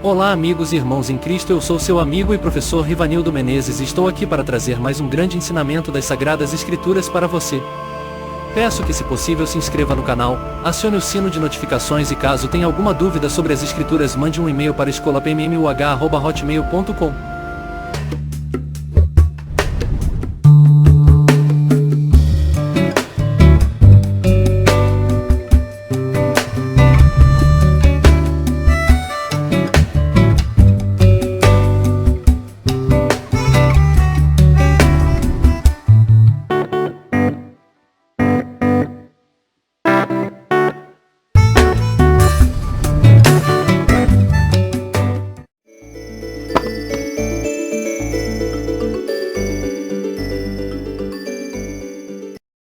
Olá amigos e irmãos em Cristo, eu sou seu amigo e professor Rivanildo Menezes e estou aqui para trazer mais um grande ensinamento das Sagradas Escrituras para você. Peço que, se possível, se inscreva no canal, acione o sino de notificações e caso tenha alguma dúvida sobre as escrituras, mande um e-mail para escolapmmuh@hotmail.com.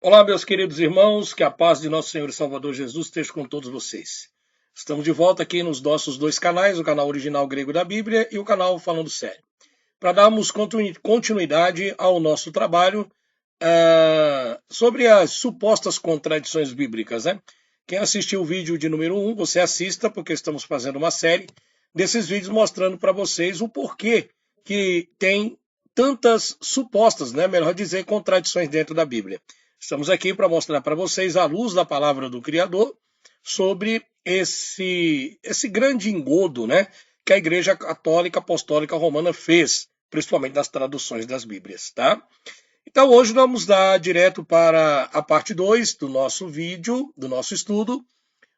Olá, meus queridos irmãos, que a paz de nosso Senhor e Salvador Jesus esteja com todos vocês. Estamos de volta aqui nos nossos dois canais, o canal original grego da Bíblia e o canal Falando Sério, para darmos continuidade ao nosso trabalho sobre as supostas contradições bíblicas, né? Quem assistiu o vídeo de número 1, você assista, porque estamos fazendo uma série desses vídeos mostrando para vocês o porquê que tem tantas supostas, né? Melhor dizer, contradições dentro da Bíblia. Estamos aqui para mostrar para vocês, à luz da palavra do Criador, sobre esse grande engodo, né, que a Igreja Católica Apostólica Romana fez, principalmente nas traduções das Bíblias. Tá? Então hoje vamos dar direto para a parte 2 do nosso vídeo, do nosso estudo,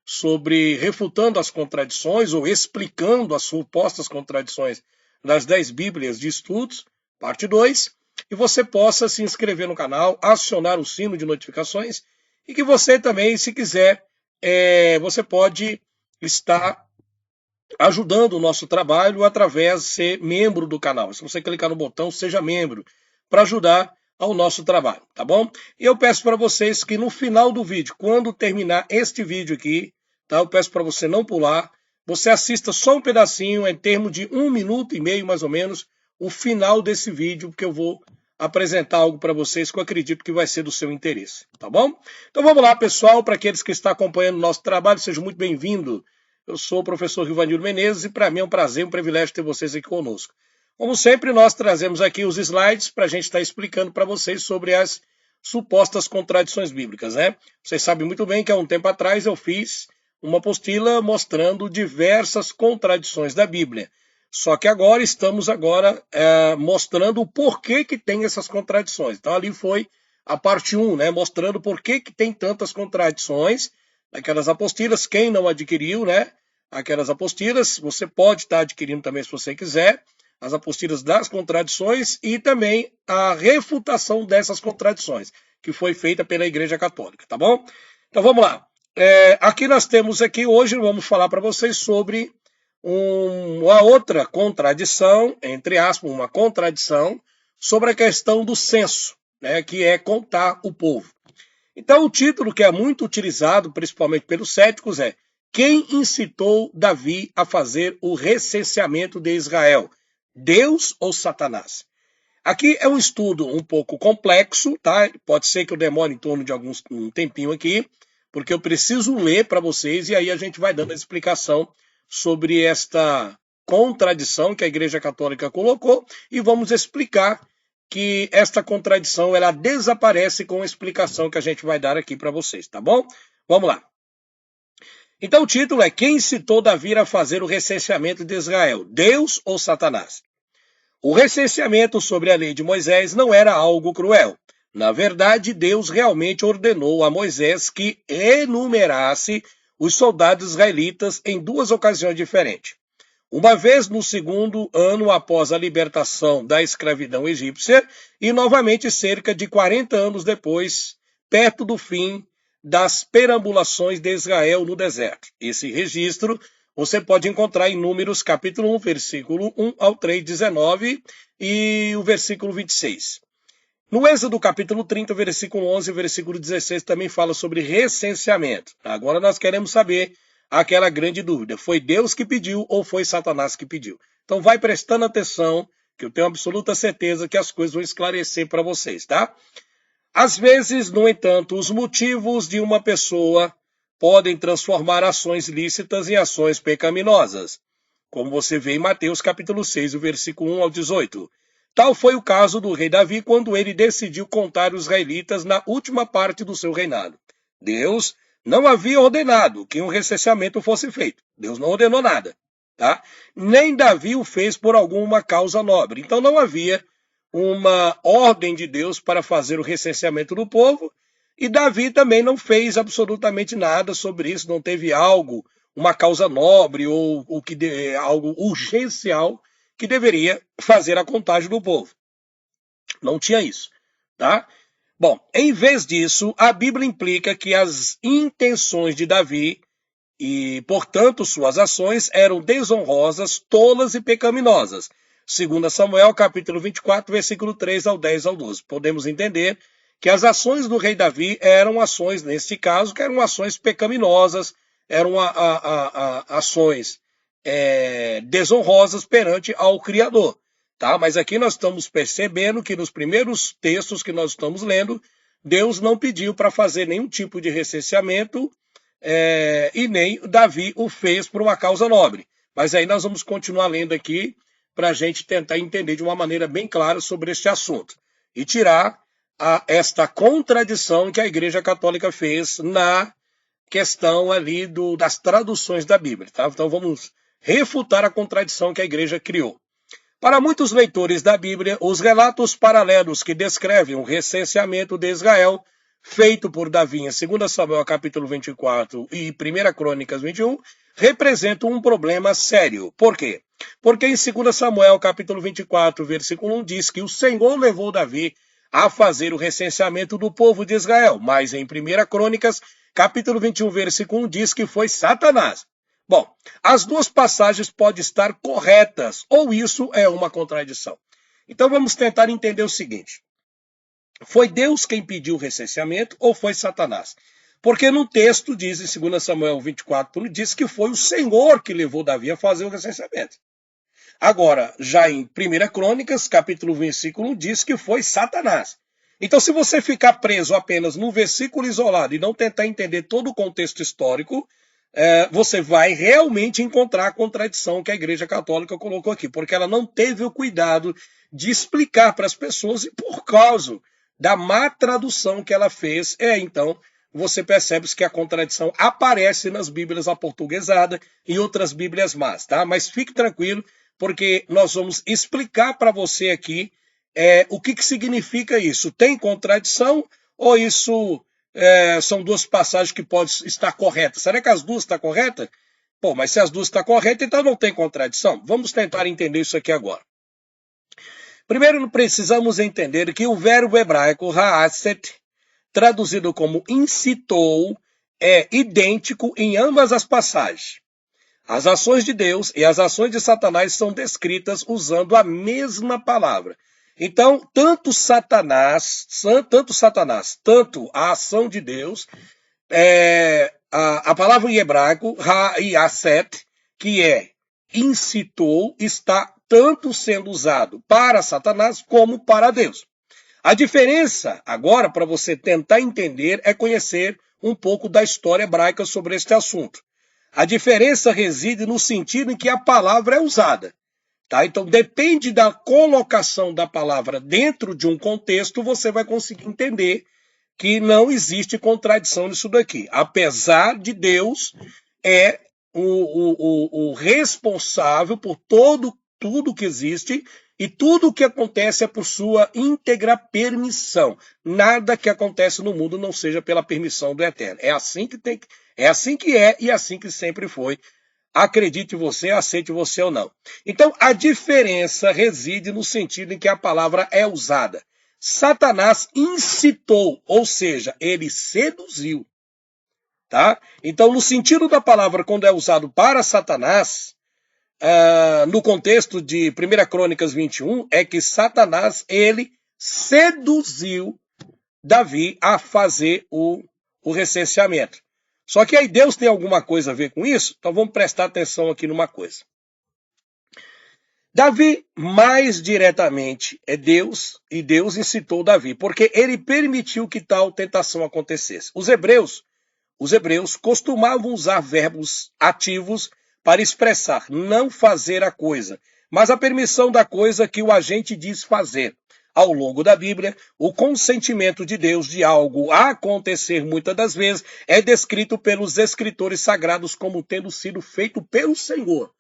sobre refutando as contradições ou explicando as supostas contradições das 10 Bíblias de estudos, parte 2. E você possa se inscrever no canal, acionar o sino de notificações e que você também, se quiser, você pode estar ajudando o nosso trabalho através de ser membro do canal. Se você clicar no botão Seja Membro, para ajudar ao nosso trabalho, tá bom? E eu peço para vocês que no final do vídeo, quando terminar este vídeo aqui, tá? Eu peço para você não pular, você assista só um pedacinho, em termos de 1 minuto e meio mais ou menos, o final desse vídeo, porque eu vou apresentar algo para vocês que eu acredito que vai ser do seu interesse, tá bom? Então vamos lá, pessoal, para aqueles que estão acompanhando o nosso trabalho, sejam muito bem-vindos. Eu sou o professor Rivanildo Menezes e para mim é um prazer, um privilégio ter vocês aqui conosco. Como sempre, nós trazemos aqui os slides para a gente estar explicando para vocês sobre as supostas contradições bíblicas, né? Vocês sabem muito bem que há um tempo atrás eu fiz uma apostila mostrando diversas contradições da Bíblia. Só que agora estamos mostrando o porquê que tem essas contradições. Então ali foi a parte 1, né, mostrando por que tem tantas contradições naquelas apostilas. Quem não adquiriu, né, aquelas apostilas, você pode estar adquirindo também se você quiser, as apostilas das contradições e também a refutação dessas contradições, que foi feita pela Igreja Católica, tá bom? Então vamos lá. Aqui nós temos hoje vamos falar para vocês sobre uma outra contradição, entre aspas, uma contradição sobre a questão do censo, né, que é contar o povo. Então o título que é muito utilizado, principalmente pelos céticos, é: quem incitou Davi a fazer o recenseamento de Israel? Deus ou Satanás? Aqui é um estudo um pouco complexo, tá? Pode ser que eu demore em torno de um tempinho aqui, porque eu preciso ler para vocês e aí a gente vai dando a explicação sobre esta contradição que a Igreja Católica colocou e vamos explicar que esta contradição ela desaparece com a explicação que a gente vai dar aqui para vocês, tá bom? Vamos lá. Então o título é: quem incitou Davi a fazer o recenseamento de Israel, Deus ou Satanás? O recenseamento sobre a lei de Moisés não era algo cruel. Na verdade, Deus realmente ordenou a Moisés que enumerasse os soldados israelitas em 2 ocasiões diferentes. Uma vez no 2º ano após a libertação da escravidão egípcia e novamente cerca de 40 anos depois, perto do fim das perambulações de Israel no deserto. Esse registro você pode encontrar em Números capítulo 1, versículo 1 ao 3, 19 e o versículo 26. No Êxodo capítulo 30, versículo 11 e versículo 16 também fala sobre recenseamento. Agora nós queremos saber aquela grande dúvida: foi Deus que pediu ou foi Satanás que pediu? Então vai prestando atenção, que eu tenho absoluta certeza que as coisas vão esclarecer para vocês, tá? Às vezes, no entanto, os motivos de uma pessoa podem transformar ações lícitas em ações pecaminosas. como você vê em Mateus capítulo 6, o versículo 1 ao 18. Tal foi o caso do rei Davi quando ele decidiu contar os israelitas na última parte do seu reinado. Deus não havia ordenado que um recenseamento fosse feito. Deus não ordenou nada. Tá? Nem Davi o fez por alguma causa nobre. Então não havia uma ordem de Deus para fazer o recenseamento do povo, e Davi também não fez absolutamente nada sobre isso, não teve algo, uma causa nobre ou algo urgencial que deveria fazer a contagem do povo. Não tinha isso, tá? Bom, em vez disso, a Bíblia implica que as intenções de Davi e, portanto, suas ações eram desonrosas, tolas e pecaminosas. 2 Samuel, capítulo 24, versículo 3 ao 10 ao 12. Podemos entender que as ações do rei Davi eram ações, neste caso, que eram ações pecaminosas, eram ações desonrosas perante ao Criador. Tá? Mas aqui nós estamos percebendo que nos primeiros textos que nós estamos lendo, Deus não pediu para fazer nenhum tipo de recenseamento, e nem Davi o fez por uma causa nobre. Mas aí nós vamos continuar lendo aqui para a gente tentar entender de uma maneira bem clara sobre este assunto e tirar esta contradição que a Igreja Católica fez na questão ali das traduções da Bíblia. Tá? Então vamos refutar a contradição que a Igreja criou. Para muitos leitores da Bíblia, os relatos paralelos que descrevem o recenseamento de Israel feito por Davi em 2 Samuel capítulo 24 e 1 Crônicas 21, representam um problema sério. Por quê? Porque em 2 Samuel capítulo 24, versículo 1, diz que o Senhor levou Davi a fazer o recenseamento do povo de Israel, mas em 1 Crônicas capítulo 21, versículo 1, diz que foi Satanás. Bom, as duas passagens podem estar corretas, ou isso é uma contradição. Então vamos tentar entender o seguinte. Foi Deus quem pediu o recenseamento ou foi Satanás? Porque no texto diz, em 2 Samuel 24, diz que foi o Senhor que levou Davi a fazer o recenseamento. Agora, já em 1 Crônicas, capítulo 1, versículo 1, diz que foi Satanás. Então, se você ficar preso apenas num versículo isolado e não tentar entender todo o contexto histórico, você vai realmente encontrar a contradição que a Igreja Católica colocou aqui, porque ela não teve o cuidado de explicar para as pessoas, e por causa da má tradução que ela fez, então você percebe que a contradição aparece nas Bíblias aportuguesadas e outras Bíblias más, tá? Mas fique tranquilo, porque nós vamos explicar para você aqui o que significa isso. Tem contradição ou isso são duas passagens que podem estar corretas? Será que as duas estão corretas? Pô, mas se as duas estão corretas, então não tem contradição. Vamos tentar entender isso aqui agora. Primeiro, precisamos entender que o verbo hebraico haaset, traduzido como incitou, é idêntico em ambas as passagens. As ações de Deus e as ações de Satanás são descritas usando a mesma palavra. Então, tanto a ação de Deus, a palavra em hebraico, haaset, que é incitou, está tanto sendo usado para Satanás como para Deus. A diferença, agora, para você tentar entender, é conhecer um pouco da história hebraica sobre este assunto. A diferença reside no sentido em que a palavra é usada. Tá? Então, depende da colocação da palavra dentro de um contexto, você vai conseguir entender que não existe contradição nisso daqui. Apesar de Deus o responsável por tudo que existe, e tudo o que acontece é por sua íntegra permissão. Nada que acontece no mundo não seja pela permissão do Eterno. É assim que é e assim que sempre foi. Acredite você, aceite você ou não. Então, a diferença reside no sentido em que a palavra é usada. Satanás incitou, ou seja, ele seduziu. Tá? Então, no sentido da palavra, quando é usado para Satanás, no contexto de 1 Crônicas 21, é que Satanás, ele seduziu Davi a fazer o recenseamento. Só que aí Deus tem alguma coisa a ver com isso? Então vamos prestar atenção aqui numa coisa. Davi, mais diretamente, é Deus, e Deus incitou Davi, porque ele permitiu que tal tentação acontecesse. Os hebreus costumavam usar verbos ativos para expressar não fazer a coisa, mas a permissão da coisa que o agente diz fazer. Ao longo da Bíblia, o consentimento de Deus de algo a acontecer muitas das vezes é descrito pelos escritores sagrados como tendo sido feito pelo Senhor.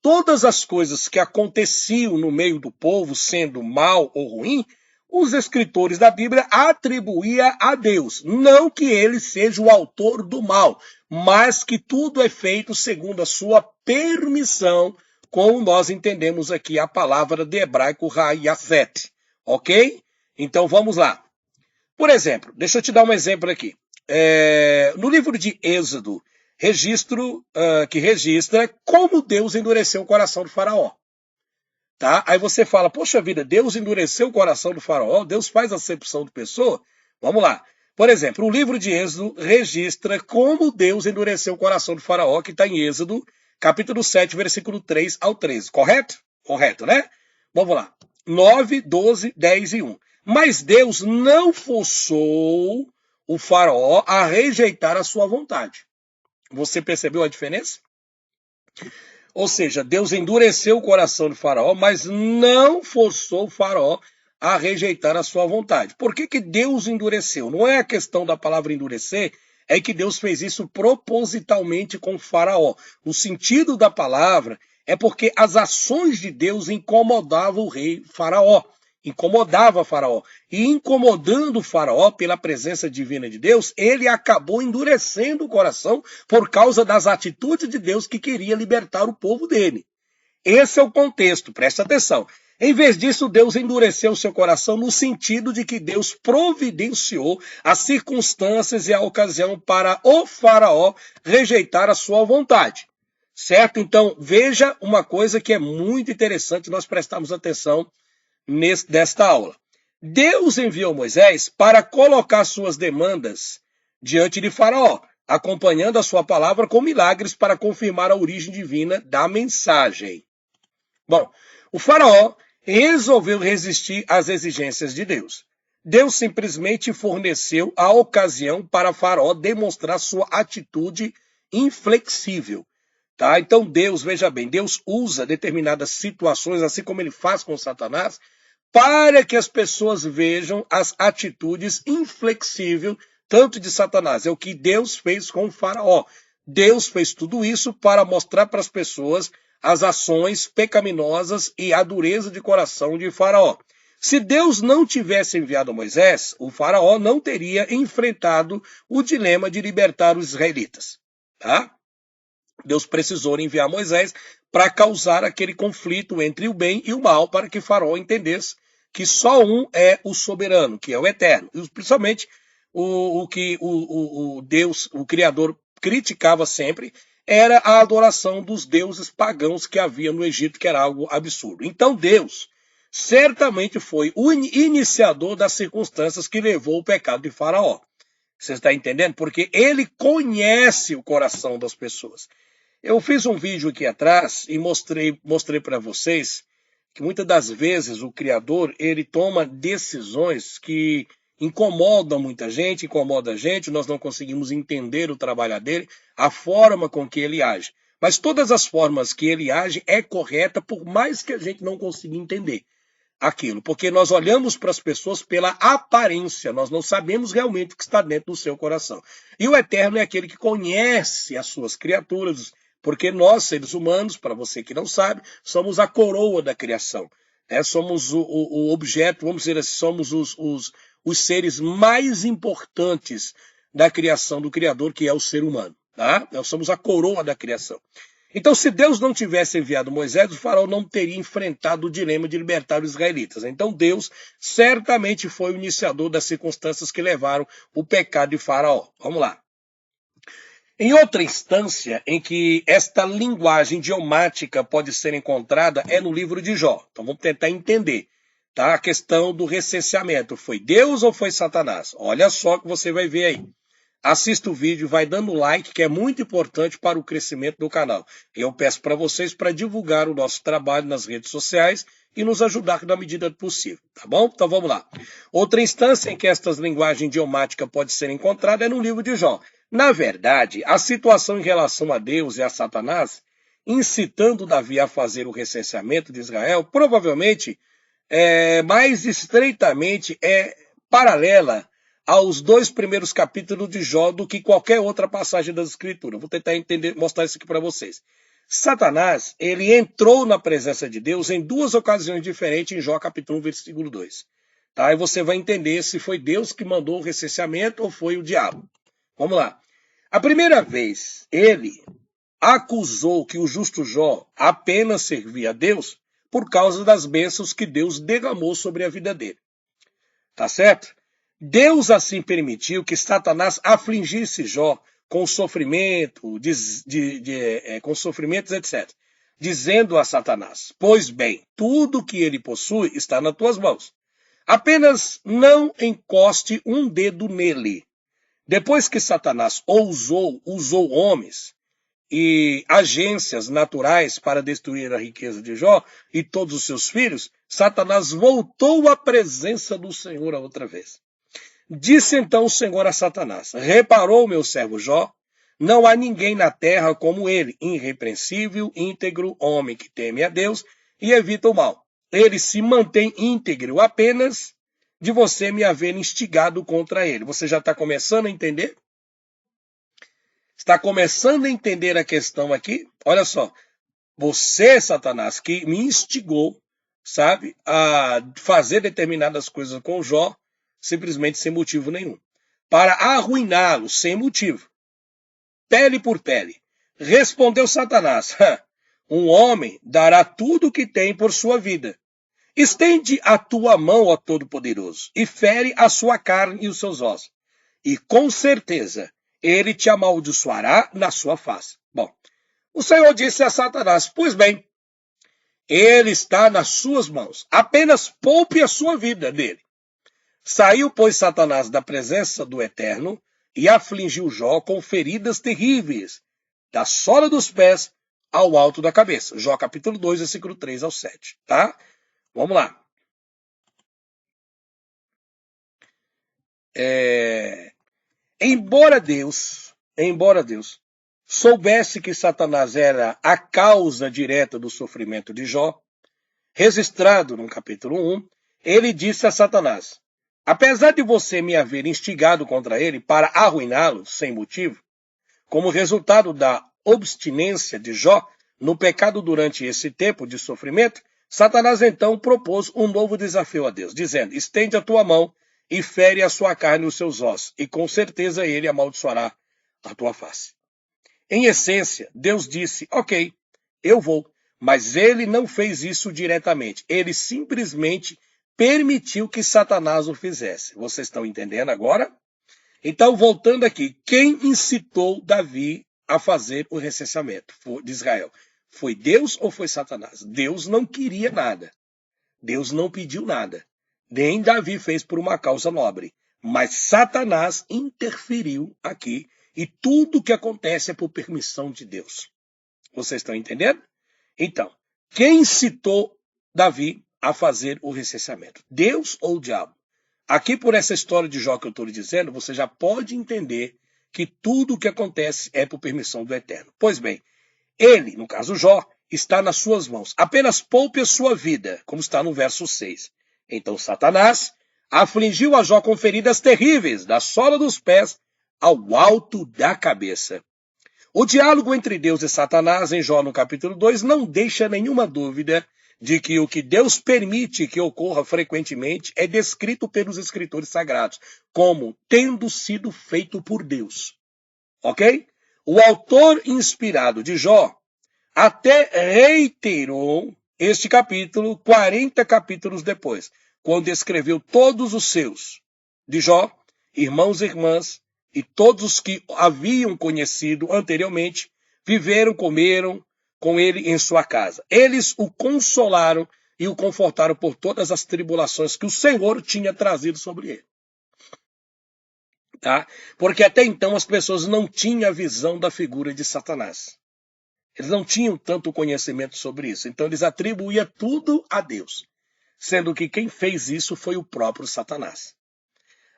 Todas as coisas que aconteciam no meio do povo, sendo mal ou ruim, os escritores da Bíblia atribuíam a Deus. Não que ele seja o autor do mal, mas que tudo é feito segundo a sua permissão, como nós entendemos aqui a palavra de hebraico Hayafet. Ok? Então vamos lá. Por exemplo, deixa eu te dar um exemplo aqui. No livro de Êxodo, que registra como Deus endureceu o coração do faraó. Tá? Aí você fala, poxa vida, Deus endureceu o coração do faraó? Deus faz acepção de pessoa? Vamos lá. Por exemplo, o livro de Êxodo registra como Deus endureceu o coração do faraó, que está em Êxodo, capítulo 7, versículo 3 ao 13. Correto? Correto, né? Vamos lá. 9, 12, 10 e 1. Mas Deus não forçou o faraó a rejeitar a sua vontade. Você percebeu a diferença? Ou seja, Deus endureceu o coração do faraó, mas não forçou o faraó a rejeitar a sua vontade. Por que Deus endureceu? Não é a questão da palavra endurecer, é que Deus fez isso propositalmente com o faraó. O sentido da palavra é porque as ações de Deus incomodavam o rei faraó. Incomodava faraó. E incomodando o faraó pela presença divina de Deus, ele acabou endurecendo o coração por causa das atitudes de Deus que queria libertar o povo dele. Esse é o contexto, presta atenção. Em vez disso, Deus endureceu o seu coração no sentido de que Deus providenciou as circunstâncias e a ocasião para o faraó rejeitar a sua vontade. Certo? Então, veja uma coisa que é muito interessante nós prestarmos atenção nesta aula. Deus enviou Moisés para colocar suas demandas diante de Faraó, acompanhando a sua palavra com milagres para confirmar a origem divina da mensagem. Bom, o Faraó resolveu resistir às exigências de Deus. Deus simplesmente forneceu a ocasião para Faraó demonstrar sua atitude inflexível. Tá? Então Deus, veja bem, Deus usa determinadas situações, assim como ele faz com Satanás, para que as pessoas vejam as atitudes inflexíveis, tanto de Satanás. É o que Deus fez com o faraó. Deus fez tudo isso para mostrar para as pessoas as ações pecaminosas e a dureza de coração de faraó. Se Deus não tivesse enviado Moisés, o faraó não teria enfrentado o dilema de libertar os israelitas. Tá? Deus precisou enviar Moisés para causar aquele conflito entre o bem e o mal, para que Faraó entendesse que só um é o soberano, que é o eterno. E principalmente o que o Deus, o Criador, criticava sempre, era a adoração dos deuses pagãos que havia no Egito, que era algo absurdo. Então Deus certamente foi o iniciador das circunstâncias que levou o pecado de Faraó. Você está entendendo? Porque ele conhece o coração das pessoas. Eu fiz um vídeo aqui atrás e mostrei para vocês que muitas das vezes o Criador, ele toma decisões que incomodam muita gente, incomoda a gente, nós não conseguimos entender o trabalho dele, a forma com que ele age. Mas todas as formas que ele age é correta, por mais que a gente não consiga entender aquilo, porque nós olhamos para as pessoas pela aparência, nós não sabemos realmente o que está dentro do seu coração. E o Eterno é aquele que conhece as suas criaturas, porque nós, seres humanos, para você que não sabe, somos a coroa da criação. Somos o objeto, vamos dizer assim, somos os seres mais importantes da criação do Criador, que é o ser humano. Tá? Nós somos a coroa da criação. Então, se Deus não tivesse enviado Moisés, o faraó não teria enfrentado o dilema de libertar os israelitas. Então, Deus certamente foi o iniciador das circunstâncias que levaram o pecado de Faraó. Vamos lá. Em outra instância em que esta linguagem idiomática pode ser encontrada é no livro de Jó. Então, vamos tentar entender. Tá? A questão do recenseamento. Foi Deus ou foi Satanás? Olha só que você vai ver aí. Assista o vídeo, vai dando like, que é muito importante para o crescimento do canal. Eu peço para vocês para divulgar o nosso trabalho nas redes sociais e nos ajudar na medida do possível, tá bom? Então vamos lá. Outra instância em que esta linguagem idiomática pode ser encontrada é no livro de Jó. Na verdade, a situação em relação a Deus e a Satanás incitando Davi a fazer o recenseamento de Israel, provavelmente mais estreitamente paralela aos 2 primeiros capítulos de Jó do que qualquer outra passagem das Escrituras. Vou tentar mostrar isso aqui para vocês. Satanás, ele entrou na presença de Deus em 2 ocasiões diferentes em Jó capítulo 1, versículo 2. Tá? E você vai entender se foi Deus que mandou o recenseamento ou foi o diabo. Vamos lá. A primeira vez, ele acusou que o justo Jó apenas servia a Deus por causa das bênçãos que Deus derramou sobre a vida dele. Tá certo? Deus assim permitiu que Satanás afligisse Jó com sofrimento, com sofrimentos, etc. Dizendo a Satanás: pois bem, tudo que ele possui está nas tuas mãos. Apenas não encoste um dedo nele. Depois que Satanás usou homens e agências naturais para destruir a riqueza de Jó e todos os seus filhos, Satanás voltou à presença do Senhor outra vez. Disse então o Senhor a Satanás: reparou meu servo Jó? Não há ninguém na terra como ele, irrepreensível, íntegro, homem que teme a Deus e evita o mal. Ele se mantém íntegro apenas de você me haver instigado contra ele. Você já está começando a entender? Está começando a entender a questão aqui? Olha só, você, Satanás, que me instigou, sabe, a fazer determinadas coisas com Jó, simplesmente sem motivo nenhum, para arruiná-lo sem motivo, pele por pele. Respondeu Satanás: um homem dará tudo o que tem por sua vida. Estende a tua mão, ó Todo-Poderoso, e fere a sua carne e os seus ossos, e com certeza ele te amaldiçoará na sua face. Bom, o Senhor disse a Satanás: pois bem, ele está nas suas mãos, apenas poupe a sua vida dele. Saiu, pois, Satanás da presença do Eterno e afligiu Jó com feridas terríveis, da sola dos pés ao alto da cabeça. Jó capítulo 2, versículo 3 ao 7, tá? Vamos lá. Embora Deus soubesse que Satanás era a causa direta do sofrimento de Jó, registrado no capítulo 1, ele disse a Satanás: apesar de você me haver instigado contra ele para arruiná-lo sem motivo, como resultado da obstinência de Jó no pecado durante esse tempo de sofrimento, Satanás então propôs um novo desafio a Deus, dizendo: estende a tua mão e fere a sua carne e os seus ossos, e com certeza ele amaldiçoará a tua face. Em essência, Deus disse: ok, eu vou, mas ele não fez isso diretamente, ele simplesmente permitiu que Satanás o fizesse. Vocês estão entendendo agora? Então, voltando aqui, quem incitou Davi a fazer o recenseamento de Israel? Foi Deus ou foi Satanás? Deus não queria nada. Deus não pediu nada. Nem Davi fez por uma causa nobre. Mas Satanás interferiu aqui e tudo o que acontece é por permissão de Deus. Vocês estão entendendo? Então, quem incitou Davi a fazer o recenseamento? Deus ou o diabo? Aqui, por essa história de Jó que eu estou lhe dizendo, você já pode entender que tudo o que acontece é por permissão do Eterno. Pois bem, ele, no caso Jó, está nas suas mãos. Apenas poupe a sua vida, como está no verso 6. Então Satanás afligiu a Jó com feridas terríveis, da sola dos pés ao alto da cabeça. O diálogo entre Deus e Satanás em Jó no capítulo 2 não deixa nenhuma dúvida de que o que Deus permite que ocorra frequentemente é descrito pelos escritores sagrados como tendo sido feito por Deus. Ok? O autor inspirado de Jó até reiterou este capítulo 40 capítulos depois, quando escreveu todos os seus, de Jó, irmãos e irmãs, e todos os que haviam conhecido anteriormente, viveram, comeram com ele em sua casa. Eles o consolaram e o confortaram por todas as tribulações que o Senhor tinha trazido sobre ele. Tá? Porque até então as pessoas não tinham a visão da figura de Satanás. Eles não tinham tanto conhecimento sobre isso. Então eles atribuíam tudo a Deus, sendo que quem fez isso foi o próprio Satanás.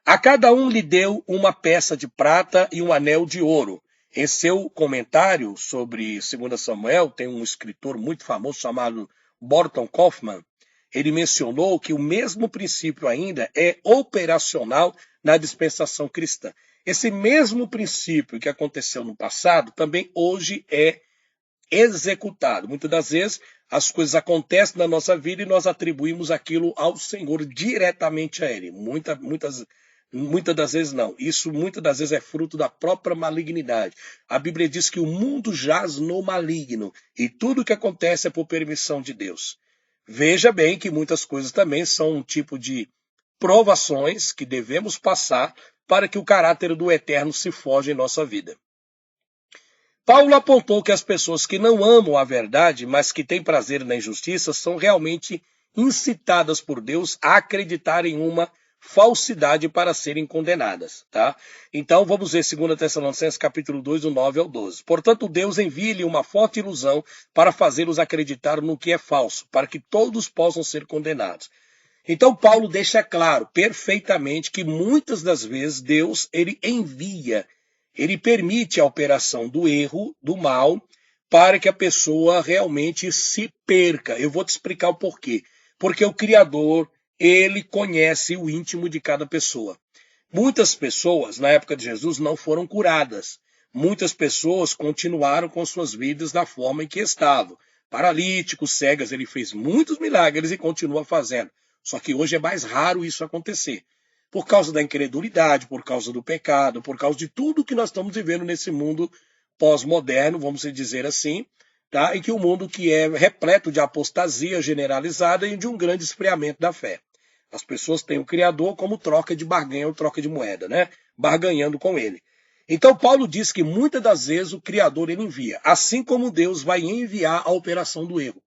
A cada um lhe deu uma peça de prata e um anel de ouro, Em seu comentário sobre 2 Samuel, tem um escritor muito famoso chamado Burton Kaufman. Ele mencionou que o mesmo princípio ainda é operacional na dispensação cristã. Esse mesmo princípio que aconteceu no passado também hoje é executado. Muitas das vezes as coisas acontecem na nossa vida e nós atribuímos aquilo ao Senhor diretamente a Ele. Muitas das vezes não. Isso muitas das vezes é fruto da própria malignidade. A Bíblia diz que o mundo jaz no maligno e tudo que acontece é por permissão de Deus. Veja bem que muitas coisas também são um tipo de provações que devemos passar para que o caráter do eterno se forje em nossa vida. Paulo apontou que as pessoas que não amam a verdade, mas que têm prazer na injustiça, são realmente incitadas por Deus a acreditar em uma falsidade para serem condenadas. Tá? Então vamos ver 2 Tessalonicenses capítulo 2, do 9 ao 12. Portanto, Deus envia-lhe uma forte ilusão para fazê-los acreditar no que é falso, para que todos possam ser condenados. Então Paulo deixa claro perfeitamente que muitas das vezes Deus ele envia, ele permite a operação do erro, do mal, para que a pessoa realmente se perca. Eu vou te explicar o porquê. Porque o Criador, ele conhece o íntimo de cada pessoa. Muitas pessoas, na época de Jesus, não foram curadas. Muitas pessoas continuaram com suas vidas da forma em que estavam. Paralíticos, cegas, ele fez muitos milagres e continua fazendo. Só que hoje é mais raro isso acontecer. Por causa da incredulidade, por causa do pecado, por causa de tudo que nós estamos vivendo nesse mundo pós-moderno, vamos dizer assim, tá? E que um mundo que é repleto de apostasia generalizada e de um grande esfriamento da fé. As pessoas têm o Criador como troca de barganha ou troca de moeda, né? Barganhando com ele. Então Paulo diz que muitas das vezes o Criador ele envia, assim como Deus vai enviar a operação do erro.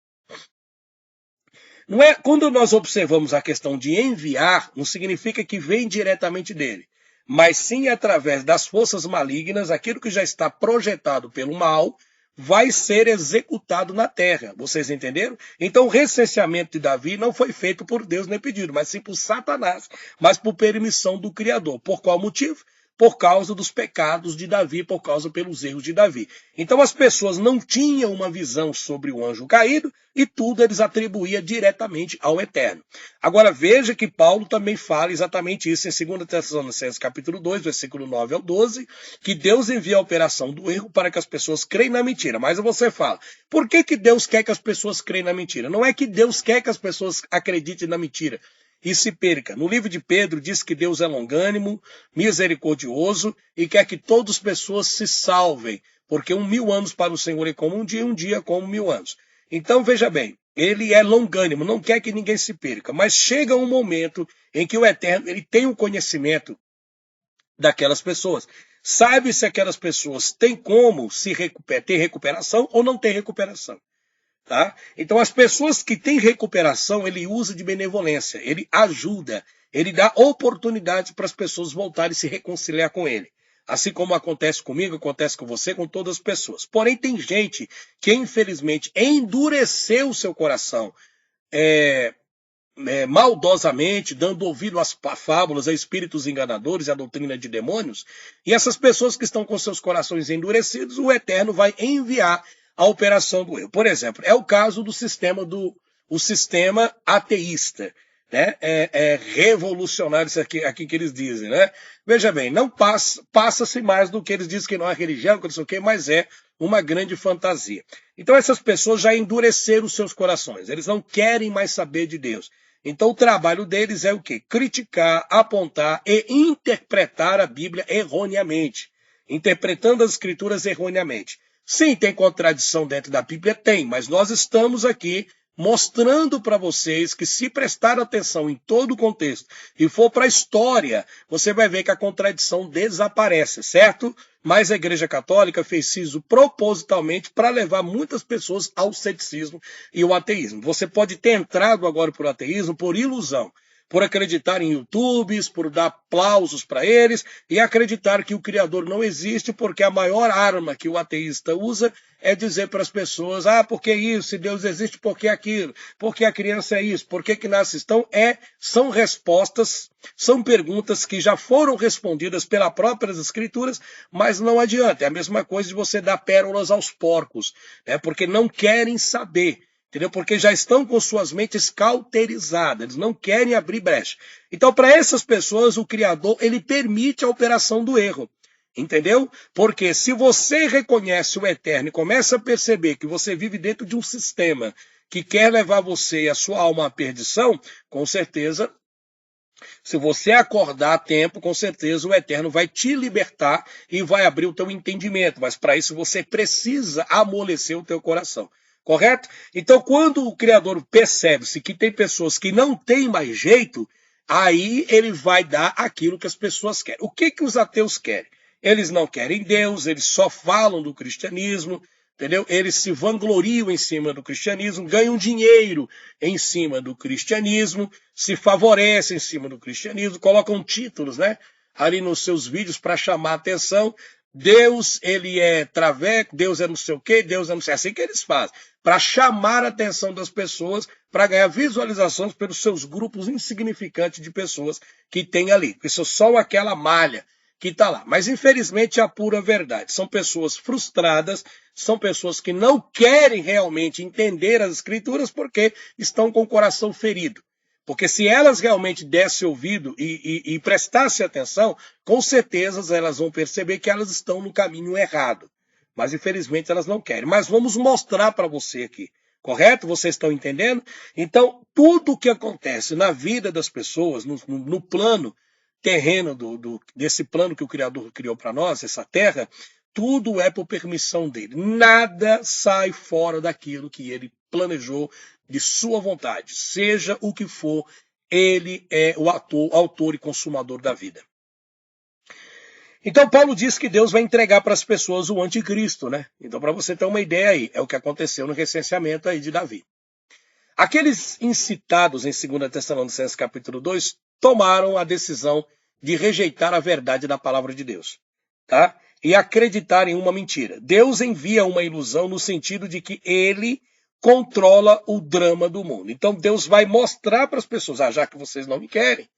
Não é, quando nós observamos a questão de enviar, não significa que vem diretamente dele, mas sim através das forças malignas, aquilo que já está projetado pelo mal, vai ser executado na terra. Vocês entenderam? Então o recenseamento de Davi não foi feito por Deus nem pedido, mas sim por Satanás, mas por permissão do Criador. Por qual motivo? Por causa dos pecados de Davi, por causa pelos erros de Davi. Então as pessoas não tinham uma visão sobre o anjo caído e tudo eles atribuíam diretamente ao Eterno. Agora veja que Paulo também fala exatamente isso em 2 Tessalonicenses capítulo 2, versículo 9 ao 12, que Deus envia a operação do erro para que as pessoas creem na mentira. Mas você fala, por que Deus quer que as pessoas creem na mentira? Não é que Deus quer que as pessoas acreditem na mentira e se perca. No livro de Pedro diz que Deus é longânimo, misericordioso e quer que todas as pessoas se salvem, porque 1000 anos para o Senhor é como um dia como 1000 anos. Então veja bem, ele é longânimo, não quer que ninguém se perca, mas chega um momento em que o Eterno ele tem o conhecimento daquelas pessoas. Sabe se aquelas pessoas têm como ter recuperação ou não ter recuperação. Tá? Então as pessoas que têm recuperação, ele usa de benevolência, ele ajuda, ele dá oportunidade para as pessoas voltarem a se reconciliar com ele. Assim como acontece comigo, acontece com você, com todas as pessoas. Porém tem gente que infelizmente endureceu o seu coração maldosamente, dando ouvido às fábulas, a espíritos enganadores e à doutrina de demônios. E essas pessoas que estão com seus corações endurecidos, o Eterno vai enviar a operação do erro. Por exemplo, é o caso do sistema sistema ateísta, né? É revolucionário isso aqui que eles dizem, né? Veja bem, não passa-se mais do que eles dizem que não é religião, que não sei o quê, mas é uma grande fantasia. Então essas pessoas já endureceram os seus corações, eles não querem mais saber de Deus. Então o trabalho deles é o quê? Criticar, apontar e interpretar a Bíblia erroneamente, interpretando as Escrituras erroneamente. Sim, tem contradição dentro da Bíblia? Tem, mas nós estamos aqui mostrando para vocês que se prestar atenção em todo o contexto e for para a história, você vai ver que a contradição desaparece, certo? Mas a Igreja Católica fez isso propositalmente para levar muitas pessoas ao ceticismo e ao ateísmo. Você pode ter entrado agora por ateísmo por ilusão. por acreditar em YouTubes, por dar aplausos para eles e acreditar que o Criador não existe, porque a maior arma que o ateísta usa é dizer para as pessoas, por que isso? Se Deus existe, por que aquilo? Por que a criança é isso? Por que nasce? Então, são respostas, são perguntas que já foram respondidas pelas próprias Escrituras, mas não adianta. É a mesma coisa de você dar pérolas aos porcos, né? Porque não querem saber. Entendeu? Porque já estão com suas mentes cauterizadas, eles não querem abrir brecha. Então, para essas pessoas, o Criador, ele permite a operação do erro. Entendeu? Porque se você reconhece o eterno e começa a perceber que você vive dentro de um sistema que quer levar você e a sua alma à perdição, com certeza, se você acordar a tempo, com certeza o eterno vai te libertar e vai abrir o teu entendimento. Mas para isso você precisa amolecer o teu coração. Correto? Então, quando o Criador percebe-se que tem pessoas que não têm mais jeito, aí ele vai dar aquilo que as pessoas querem. O que os ateus querem? Eles não querem Deus, eles só falam do cristianismo, entendeu? Eles se vangloriam em cima do cristianismo, ganham dinheiro em cima do cristianismo, se favorecem em cima do cristianismo, colocam títulos, né, ali nos seus vídeos para chamar a atenção. Deus, ele é traveco, Deus é não sei o quê, Deus é não sei. É assim que eles fazem, para chamar a atenção das pessoas, para ganhar visualizações pelos seus grupos insignificantes de pessoas que tem ali. Isso é só aquela malha que está lá. Mas, infelizmente, é a pura verdade. São pessoas frustradas, são pessoas que não querem realmente entender as Escrituras porque estão com o coração ferido. Porque se elas realmente dessem ouvido e prestassem atenção, com certeza elas vão perceber que elas estão no caminho errado. Mas, infelizmente, elas não querem. Mas vamos mostrar para você aqui. Correto? Vocês estão entendendo? Então, tudo o que acontece na vida das pessoas, no plano terreno, desse plano que o Criador criou para nós, essa terra, tudo é por permissão dele. Nada sai fora daquilo que ele planejou de sua vontade. Seja o que for, ele é o autor e consumador da vida. Então, Paulo diz que Deus vai entregar para as pessoas o anticristo, né? Então, para você ter uma ideia aí, é o que aconteceu no recenseamento aí de Davi. Aqueles incitados em 2 Tessalonicenses capítulo 2 tomaram a decisão de rejeitar a verdade da palavra de Deus, tá? E acreditar em uma mentira. Deus envia uma ilusão no sentido de que ele controla o drama do mundo. Então, Deus vai mostrar para as pessoas, já que vocês não me querem,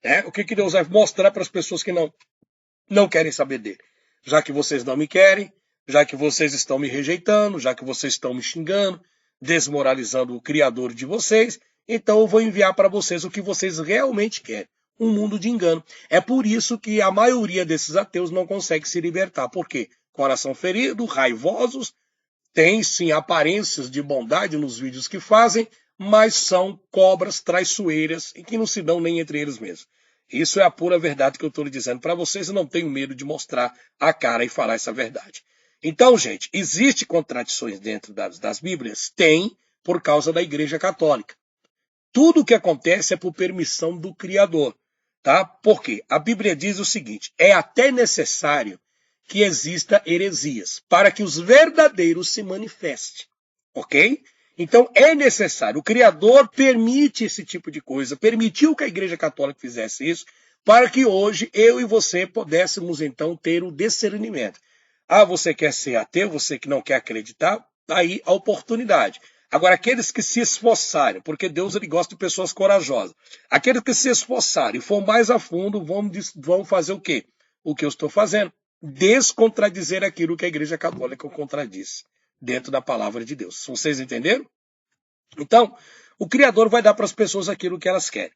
né? O que Deus vai mostrar para as pessoas que não querem saber dele? Já que vocês não me querem, já que vocês estão me rejeitando, já que vocês estão me xingando, desmoralizando o Criador de vocês, então eu vou enviar para vocês o que vocês realmente querem. Um mundo de engano. É por isso que a maioria desses ateus não consegue se libertar. Por quê? Coração ferido, raivosos, têm sim aparências de bondade nos vídeos que fazem, mas são cobras traiçoeiras e que não se dão nem entre eles mesmos. Isso é a pura verdade que eu estou lhe dizendo para vocês. Eu não tenho medo de mostrar a cara e falar essa verdade. Então, gente, existe contradições dentro das Bíblias? Tem, por causa da Igreja Católica. Tudo o que acontece é por permissão do Criador. Tá? Porque a Bíblia diz o seguinte, é até necessário que exista heresias, para que os verdadeiros se manifestem. Ok? Então é necessário. O Criador permite esse tipo de coisa, permitiu que a Igreja Católica fizesse isso, para que hoje eu e você pudéssemos então ter o discernimento. Você quer ser ateu, você que não quer acreditar, aí a oportunidade. Agora, aqueles que se esforçarem, porque Deus ele gosta de pessoas corajosas, aqueles que se esforçarem e for mais a fundo, vão fazer o quê? O que eu estou fazendo. Descontradizer aquilo que a Igreja Católica contradiz dentro da palavra de Deus. Vocês entenderam? Então, o Criador vai dar para as pessoas aquilo que elas querem.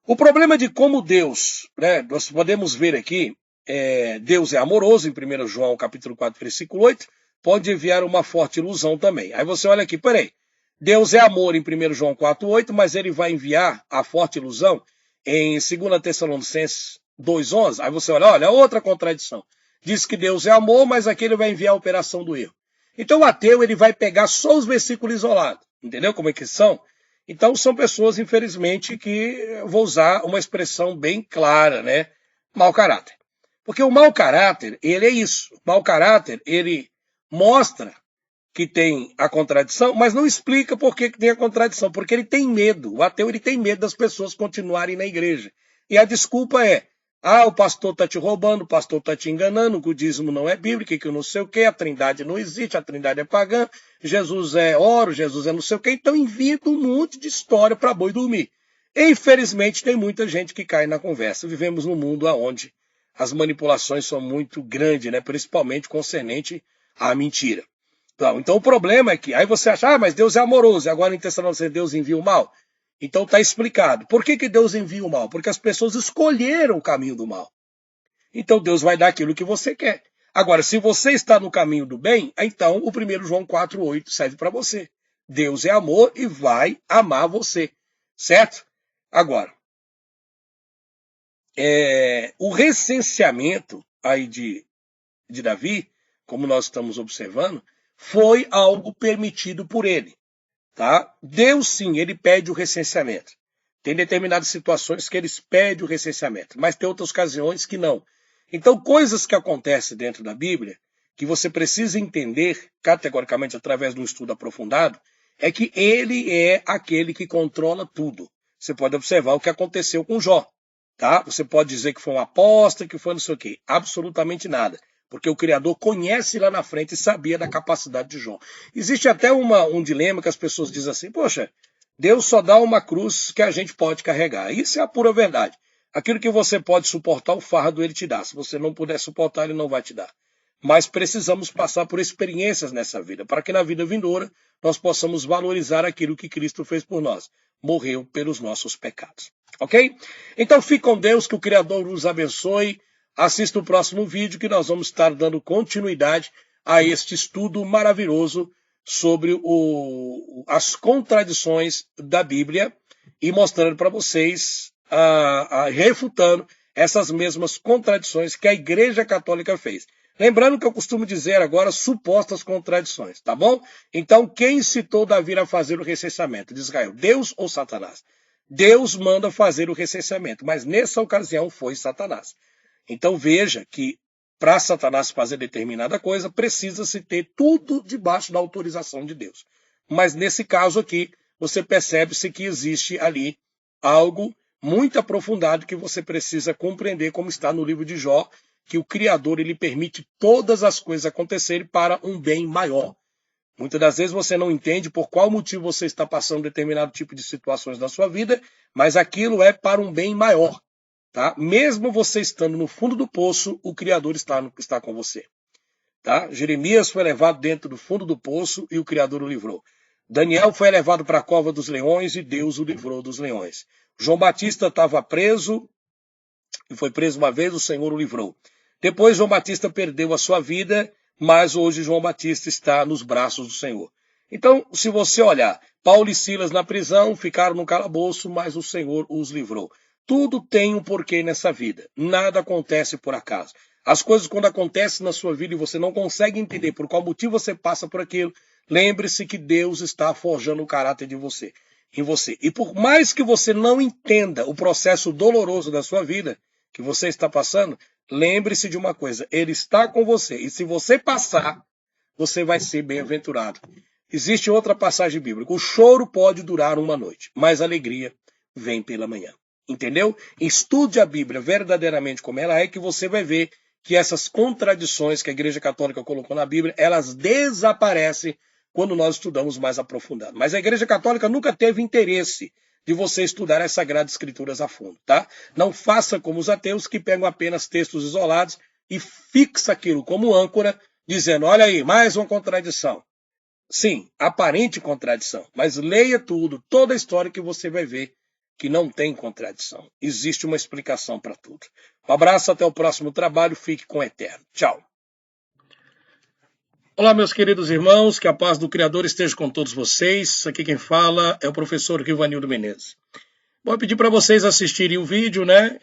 O problema de como Deus, né, nós podemos ver aqui, Deus é amoroso, em 1 João capítulo 4, versículo 8, pode enviar uma forte ilusão também. Aí você olha aqui, peraí, Deus é amor em 1 João 4, 8, mas ele vai enviar a forte ilusão em 2 Tessalonicenses 2,11. Aí você olha outra contradição. Diz que Deus é amor, mas aqui ele vai enviar a operação do erro. Então o ateu ele vai pegar só os versículos isolados. Entendeu como é que são? Então são pessoas, infelizmente, que eu vou usar uma expressão bem clara, né? Mau caráter. Porque o mau caráter, ele é isso. O mau caráter, ele mostra que tem a contradição, mas não explica por que tem a contradição, porque ele tem medo. O ateu ele tem medo das pessoas continuarem na igreja. E a desculpa é: o pastor está te roubando, o pastor está te enganando, o dízimo não é bíblico, que não sei o quê, a trindade não existe, a trindade é pagã, Jesus é ouro, Jesus é não sei o quê. Então inventa um monte de história para boi dormir. E, infelizmente, tem muita gente que cai na conversa. Vivemos num mundo onde as manipulações são muito grandes, né? Principalmente concernente à mentira. Então o problema é que aí você acha, mas Deus é amoroso, e agora em Tessalonicenses Deus envia o mal. Então está explicado. Por que Deus envia o mal? Porque as pessoas escolheram o caminho do mal. Então Deus vai dar aquilo que você quer. Agora, se você está no caminho do bem, então o 1 João 4,8 serve para você. Deus é amor e vai amar você. Certo? Agora, o recenseamento aí de Davi, como nós estamos observando, foi algo permitido por ele. Tá? Deus, sim, ele pede o recenseamento. Tem determinadas situações que ele pede o recenseamento, mas tem outras ocasiões que não. Então, coisas que acontecem dentro da Bíblia, que você precisa entender categoricamente através de um estudo aprofundado, é que ele é aquele que controla tudo. Você pode observar o que aconteceu com Jó. Tá? Você pode dizer que foi uma aposta, que foi não sei o quê. Absolutamente nada. Porque o Criador conhece lá na frente e sabia da capacidade de Jó. Existe até um dilema que as pessoas dizem assim: poxa, Deus só dá uma cruz que a gente pode carregar. Isso é a pura verdade. Aquilo que você pode suportar, o fardo ele te dá. Se você não puder suportar, ele não vai te dar. Mas precisamos passar por experiências nessa vida, para que na vida vindoura nós possamos valorizar aquilo que Cristo fez por nós. Morreu pelos nossos pecados. Ok? Então fique com Deus, que o Criador nos abençoe. Assista o próximo vídeo que nós vamos estar dando continuidade a este estudo maravilhoso sobre as contradições da Bíblia e mostrando para vocês, refutando essas mesmas contradições que a Igreja Católica fez. Lembrando que eu costumo dizer agora supostas contradições, tá bom? Então, quem incitou Davi a fazer o recenseamento de Israel? Deus ou Satanás? Deus manda fazer o recenseamento, mas nessa ocasião foi Satanás. Então veja que para Satanás fazer determinada coisa, precisa-se ter tudo debaixo da autorização de Deus. Mas nesse caso aqui, você percebe-se que existe ali algo muito aprofundado que você precisa compreender, como está no livro de Jó, que o Criador ele permite todas as coisas acontecerem para um bem maior. Muitas das vezes você não entende por qual motivo você está passando determinado tipo de situações na sua vida, mas aquilo é para um bem maior. Tá? Mesmo você estando no fundo do poço, o Criador está com você. Tá? Jeremias foi levado dentro do fundo do poço e o Criador o livrou. Daniel foi levado para a cova dos leões e Deus o livrou dos leões. João Batista estava preso e foi preso uma vez, o Senhor o livrou. Depois João Batista perdeu a sua vida, mas hoje João Batista está nos braços do Senhor. Então, se você olhar, Paulo e Silas na prisão ficaram no calabouço, mas o Senhor os livrou. Tudo tem um porquê nessa vida. Nada acontece por acaso. As coisas, quando acontecem na sua vida e você não consegue entender por qual motivo você passa por aquilo, lembre-se que Deus está forjando o caráter em você. E por mais que você não entenda o processo doloroso da sua vida, que você está passando, lembre-se de uma coisa: Ele está com você. E se você passar, você vai ser bem-aventurado. Existe outra passagem bíblica: o choro pode durar uma noite, mas a alegria vem pela manhã. Entendeu? Estude a Bíblia verdadeiramente como ela é, que você vai ver que essas contradições que a Igreja Católica colocou na Bíblia, elas desaparecem quando nós estudamos mais aprofundado. Mas a Igreja Católica nunca teve interesse de você estudar as Sagradas Escrituras a fundo, tá? Não faça como os ateus que pegam apenas textos isolados e fixa aquilo como âncora, dizendo: olha aí, mais uma contradição. Sim, aparente contradição, mas leia tudo, toda a história, que você vai ver que não tem contradição. Existe uma explicação para tudo. Um abraço, até o próximo trabalho. Fique com o Eterno. Tchau. Olá, meus queridos irmãos. Que a paz do Criador esteja com todos vocês. Aqui quem fala é o professor Rivanildo Menezes. Vou pedir para vocês assistirem o vídeo, né?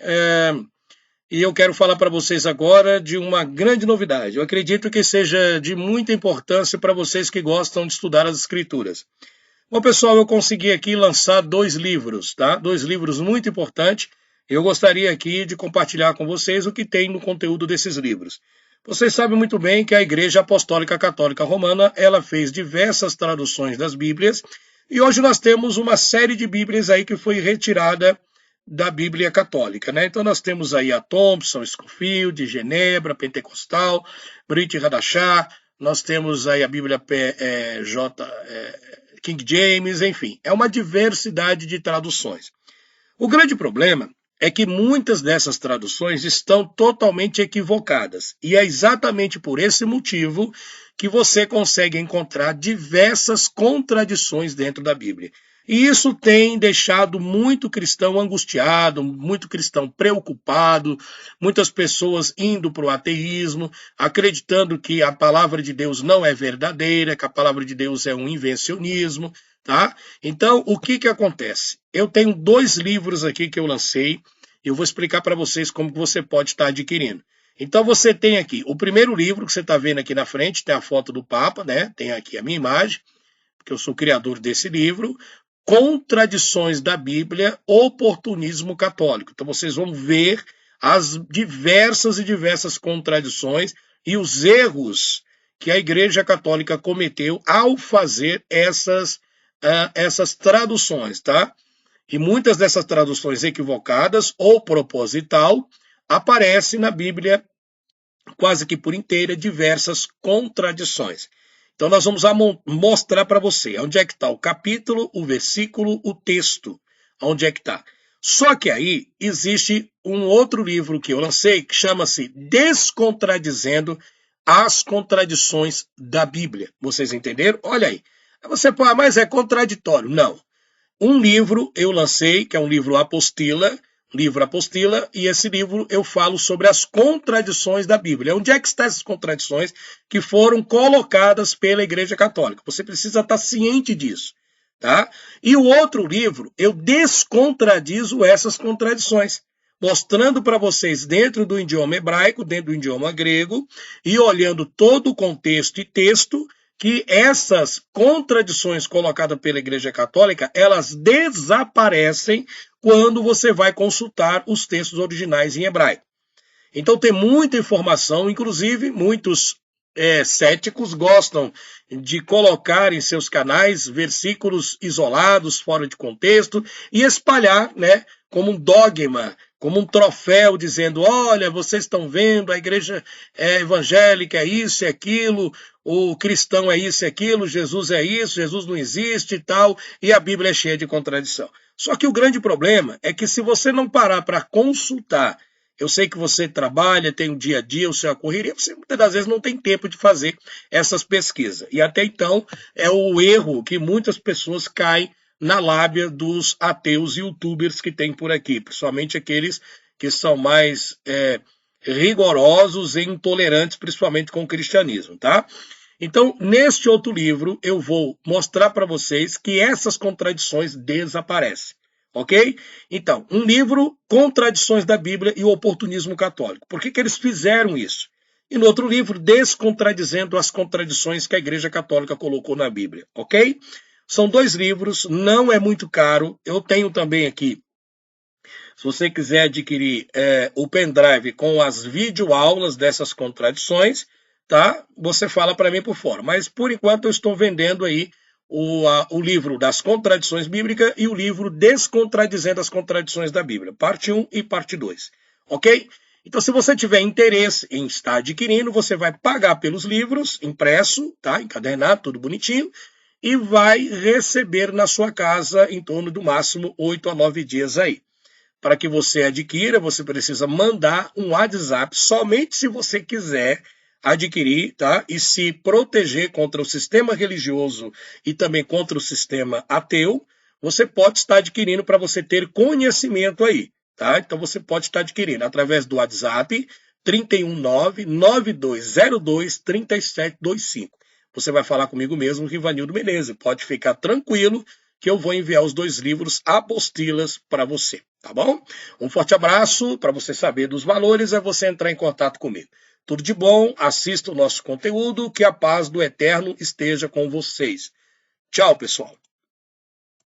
E eu quero falar para vocês agora de uma grande novidade. Eu acredito que seja de muita importância para vocês que gostam de estudar as Escrituras. Bom, pessoal, eu consegui aqui lançar 2 livros, tá? 2 livros muito importantes. Eu gostaria aqui de compartilhar com vocês o que tem no conteúdo desses livros. Vocês sabem muito bem que a Igreja Apostólica Católica Romana, ela fez diversas traduções das Bíblias, e hoje nós temos uma série de Bíblias aí que foi retirada da Bíblia Católica, né? Então nós temos aí a Thompson, Scofield, Genebra, Pentecostal, Brit Hadachá, nós temos aí a Bíblia King James, enfim, é uma diversidade de traduções. O grande problema é que muitas dessas traduções estão totalmente equivocadas, e é exatamente por esse motivo que você consegue encontrar diversas contradições dentro da Bíblia. E isso tem deixado muito cristão angustiado, muito cristão preocupado, muitas pessoas indo para o ateísmo, acreditando que a palavra de Deus não é verdadeira, que a palavra de Deus é um invencionismo, tá? Então, o que acontece? Eu tenho 2 livros aqui que eu lancei, e eu vou explicar para vocês como que você pode estar adquirindo. Então, você tem aqui o primeiro livro que você está vendo aqui na frente, tem a foto do Papa, né? Tem aqui a minha imagem, porque eu sou o criador desse livro, Contradições da Bíblia, Oportunismo Católico. Então vocês vão ver as diversas contradições e os erros que a Igreja Católica cometeu ao fazer essas traduções, tá? E muitas dessas traduções equivocadas ou proposital aparecem na Bíblia quase que por inteira diversas contradições. Então nós vamos mostrar para você onde é que está o capítulo, o versículo, o texto, onde é que está. Só que aí existe um outro livro que eu lancei que chama-se Descontradizendo as Contradições da Bíblia. Vocês entenderam? Olha aí. Você pode, mas é contraditório. Não. Um livro eu lancei, que é um livro apostila, e esse livro eu falo sobre as contradições da Bíblia. Onde é que estão essas contradições que foram colocadas pela Igreja Católica? Você precisa estar ciente disso, tá? E o outro livro, eu descontradizo essas contradições, mostrando para vocês dentro do idioma hebraico, dentro do idioma grego, e olhando todo o contexto e texto, que essas contradições colocadas pela Igreja Católica, elas desaparecem quando você vai consultar os textos originais em hebraico. Então tem muita informação, inclusive muitos céticos gostam de colocar em seus canais versículos isolados, fora de contexto, e espalhar, né, como um dogma, como um troféu, dizendo, olha, vocês estão vendo, a igreja evangélica é isso e aquilo, o cristão é isso e aquilo, Jesus é isso, Jesus não existe e tal, e a Bíblia é cheia de contradição. Só que o grande problema é que se você não parar para consultar, eu sei que você trabalha, tem um dia a dia, o seu correria, você muitas das vezes não tem tempo de fazer essas pesquisas. E até então é o erro que muitas pessoas caem na lábia dos ateus youtubers que tem por aqui, principalmente aqueles que são mais rigorosos e intolerantes, principalmente com o cristianismo, tá? Então, neste outro livro, eu vou mostrar para vocês que essas contradições desaparecem, ok? Então, um livro, Contradições da Bíblia e o Oportunismo Católico. Por que eles fizeram isso? E no outro livro, Descontradizendo as Contradições que a Igreja Católica colocou na Bíblia, ok? São 2 livros, não é muito caro. Eu tenho também aqui, se você quiser adquirir o pendrive com as videoaulas dessas contradições, tá? Você fala para mim por fora. Mas, por enquanto, eu estou vendendo aí o livro das contradições bíblicas e o livro Descontradizendo as Contradições da Bíblia, parte 1 e parte 2, ok? Então, se você tiver interesse em estar adquirindo, você vai pagar pelos livros, impresso, tá? Encadernado, tudo bonitinho, e vai receber na sua casa em torno do máximo 8 a 9 dias aí. Para que você adquira, você precisa mandar um WhatsApp, somente se você quiser adquirir, tá? E se proteger contra o sistema religioso e também contra o sistema ateu, você pode estar adquirindo para você ter conhecimento aí, tá? Então você pode estar adquirindo através do WhatsApp 319-9202-3725. Você vai falar comigo mesmo, Rivanildo Menezes. Pode ficar tranquilo que eu vou enviar os 2 livros apostilas para você, tá bom? Um forte abraço. Para você saber dos valores, é você entrar em contato comigo. Tudo de bom, assista o nosso conteúdo, que a paz do Eterno esteja com vocês. Tchau, pessoal.